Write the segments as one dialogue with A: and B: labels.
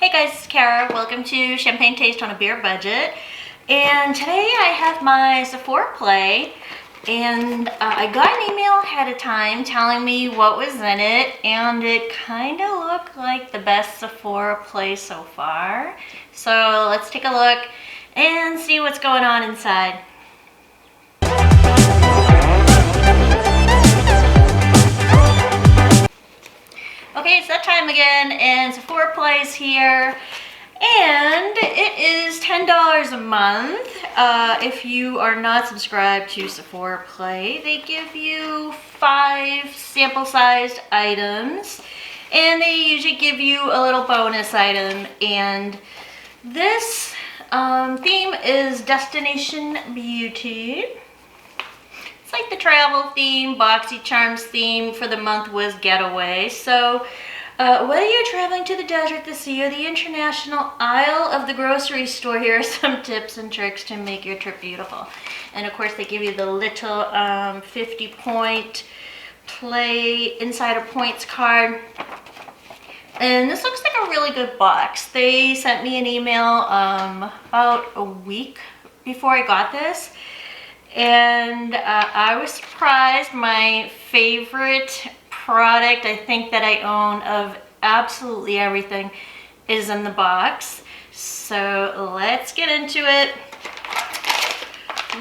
A: Hey guys, it's Kara. Welcome to Champagne Taste on a Beer Budget. And today I have my Sephora play, and I got an email ahead of time telling me what was in it, and it kind of looked like the best Sephora play so far. So let's take a look and see what's going on inside. Okay, it's that time again, and Sephora Play's here, and it is $10 a month. If you are not subscribed to Sephora Play, they give you 5 sample-sized items, and they usually give you a little bonus item, and this theme is Destination Beauty. It's like the travel theme, Boxy Charms theme for the month was Getaway. So whether you're traveling to the desert, the sea, or the international aisle of the grocery store, here are some tips and tricks to make your trip beautiful. And of course they give you the little 50-point Play Insider Points card. And this looks like a really good box. They sent me an email about a week before I got this. And I was surprised. My favorite product, I think, that I own of absolutely everything is in the box. So let's get into it.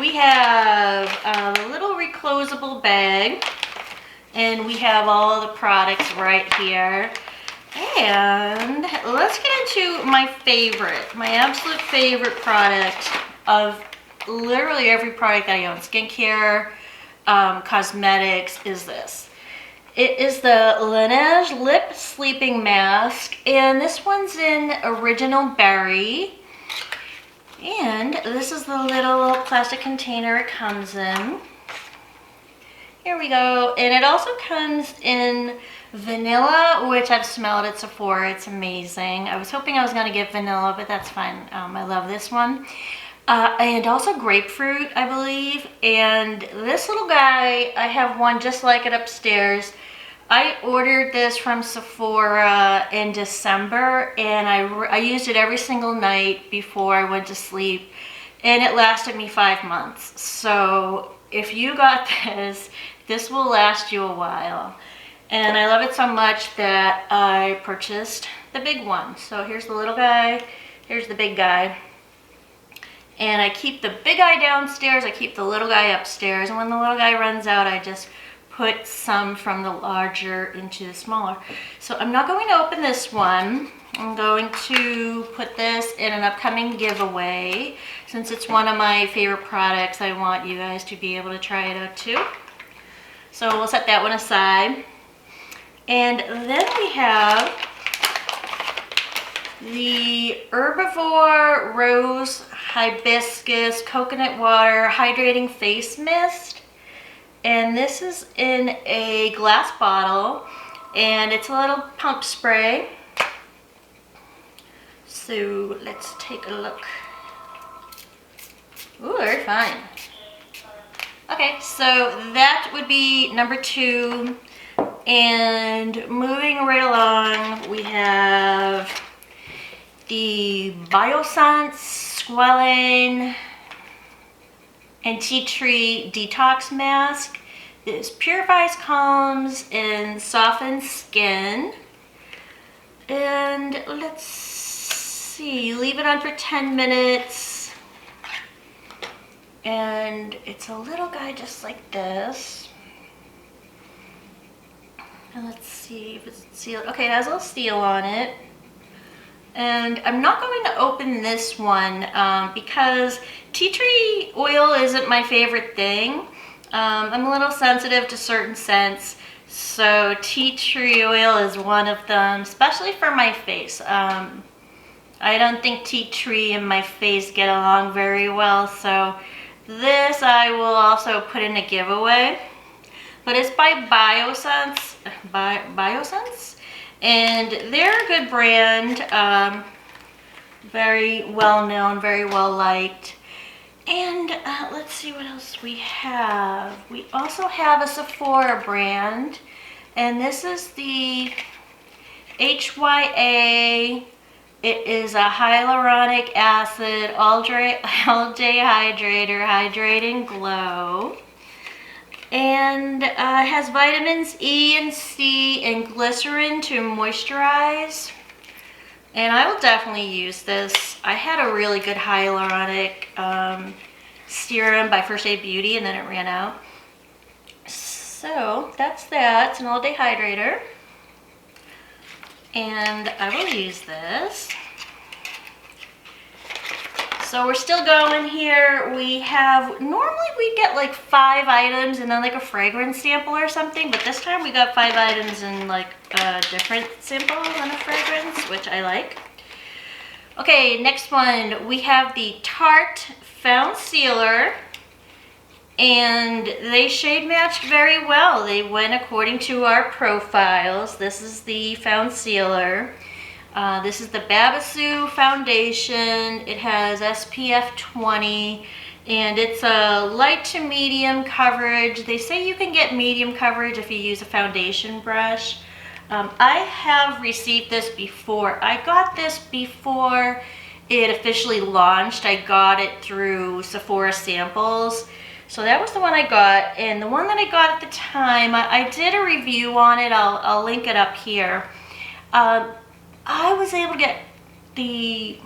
A: We have a little reclosable bag, and we have all the products right here. And let's get into my favorite, my absolute favorite product of literally every product that I own, skincare, cosmetics, is this. It is the Laneige Lip Sleeping Mask, and this one's in Original Berry. And this is the little plastic container it comes in. Here we go. And it also comes in vanilla, which I've smelled at Sephora. It's amazing. I was hoping I was going to get vanilla, but that's fine. I love this one. And also grapefruit, I believe. And this little guy, I have one just like it upstairs. I ordered this from Sephora in December, and I used it every single night before I went to sleep, and it lasted me 5 months. So if you got this will last you a while. And I love it so much that I purchased the big one. So here's the little guy, here's the big guy. And I keep the big guy downstairs, I keep the little guy upstairs, and when the little guy runs out, I just put some from the larger into the smaller. So I'm not going to open this one. I'm going to put this in an upcoming giveaway. Since it's one of my favorite products, I want you guys to be able to try it out too. So we'll set that one aside. And then we have the Herbivore Rose Hibiscus Coconut Water Hydrating Face Mist. And this is in a glass bottle, and it's a little pump spray. So let's take a look. Ooh, very fine. Okay, so that would be number 2. And moving right along, we have the Biossance Klorane and Tea Tree Detox Mask. This purifies, calms, and softens skin. And let's see, leave it on for 10 minutes. And it's a little guy just like this. And let's see if it's sealed. Okay, it has a little seal on it. And I'm not going to open this one because tea tree oil isn't my favorite thing. I'm a little sensitive to certain scents, so tea tree oil is one of them, especially for my face. I don't think tea tree and my face get along very well, so this I will also put in a giveaway. But it's by Biossance. Biossance? And they're a good brand, very well known, very well liked. And let's see what else we have. We also have a Sephora brand, and this is the HYA It is a hyaluronic acid all day hydrator, hydrating glow. And it has vitamins E and C and glycerin to moisturize. And I will definitely use this. I had a really good hyaluronic serum by First Aid Beauty, and then it ran out. So that's that. It's an all-day hydrator. And I will use this. So we're still going here. We have, normally we get like 5 items and then like a fragrance sample or something, but this time we got 5 items in like a different sample than a fragrance, which I like. Okay, next one, we have the Tarte Foundcealer, and they shade matched very well. They went according to our profiles. This is the Foundcealer. This is the Babassu foundation. It has SPF 20, and it's a light to medium coverage. They say you can get medium coverage if you use a foundation brush. I have received this before. I got this before it officially launched. I got it through Sephora samples. So that was the one I got, and the one that I got at the time, I did a review on it. I'll link it up here. I was able to get the,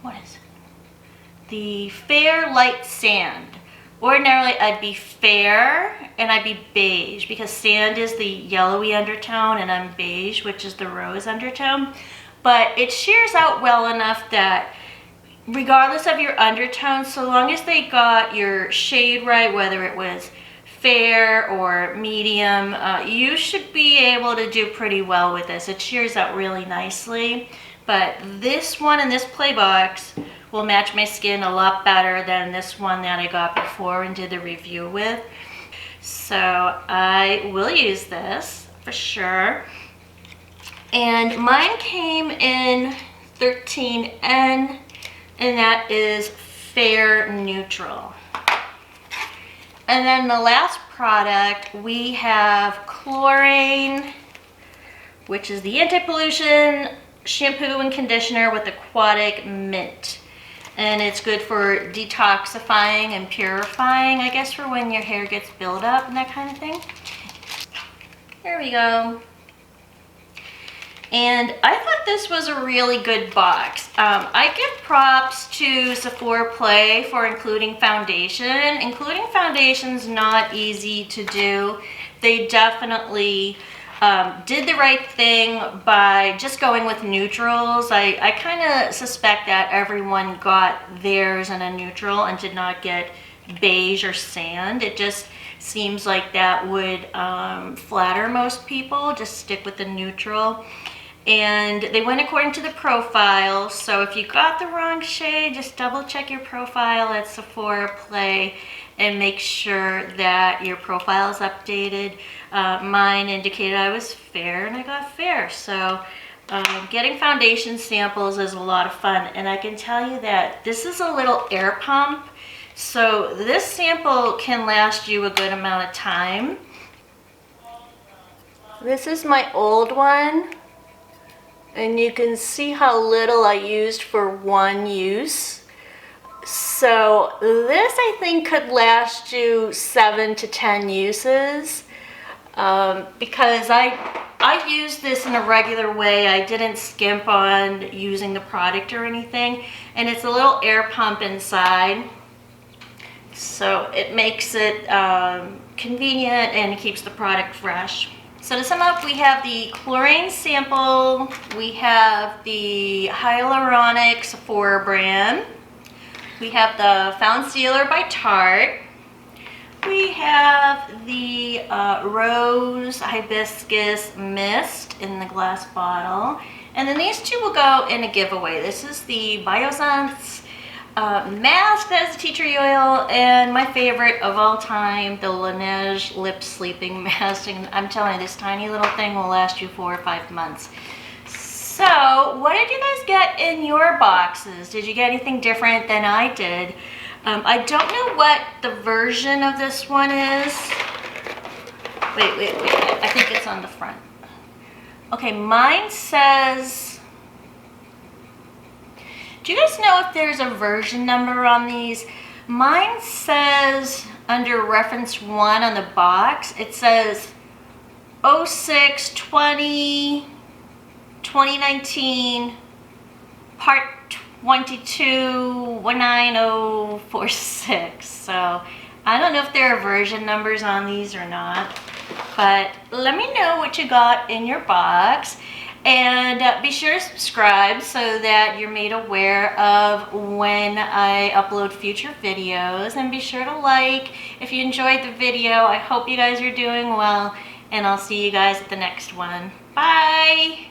A: what is it? The Fair Light Sand. Ordinarily, I'd be fair and I'd be beige because sand is the yellowy undertone and I'm beige, which is the rose undertone. But it shears out well enough that regardless of your undertone, so long as they got your shade right, whether it was fair or medium, you should be able to do pretty well with this. It shears out really nicely, but this one in this play box will match my skin a lot better than this one that I got before and did the review with. So I will use this for sure. And mine came in 13N, and that is fair neutral. And then the last product, we have Klorane, which is the anti-pollution shampoo and conditioner with Aquatic mint. And it's good for detoxifying and purifying, I guess, for when your hair gets buildup and that kind of thing. There we go. And I thought this was a really good box. I give props to Sephora Play for including foundation. Including foundation's not easy to do. They definitely did the right thing by just going with neutrals. I kind of suspect that everyone got theirs in a neutral and did not get beige or sand. It just seems like that would flatter most people. Just stick with the neutral. And they went according to the profile, so if you got the wrong shade, just double check your profile at Sephora Play and make sure that your profile is updated. Mine indicated I was fair and I got fair, so getting foundation samples is a lot of fun. And I can tell you that this is a little air pump, so this sample can last you a good amount of time. This is my old one. And you can see how little I used for one use. So this I think could last you 7 to 10 uses because I used this in a regular way. I didn't skimp on using the product or anything. And it's a little air pump inside. So it makes it convenient and keeps the product fresh. So to sum up, we have the Klorane sample, we have the hyaluronic Sephora brand, we have the Foundcealer by Tarte, we have the Rose Hibiscus Mist in the glass bottle, and then these two will go in a giveaway. This is the Biossance mask that has a tea tree oil, and my favorite of all time, the Laneige Lip Sleeping Mask. And I'm telling you, this tiny little thing will last you 4 or 5 months. So what did you guys get in your boxes? Did you get anything different than I did? I don't know what the version of this one is. Wait, I think it's on the front. Okay, mine says Do you guys know if there's a version number on these? Mine says under reference 1 on the box, it says 06-20-2019 part 22 19046. So I don't know if there are version numbers on these or not, but let me know what you got in your box. And be sure to subscribe so that you're made aware of when I upload future videos. And be sure to like if you enjoyed the video. I hope you guys are doing well. And I'll see you guys at the next one. Bye!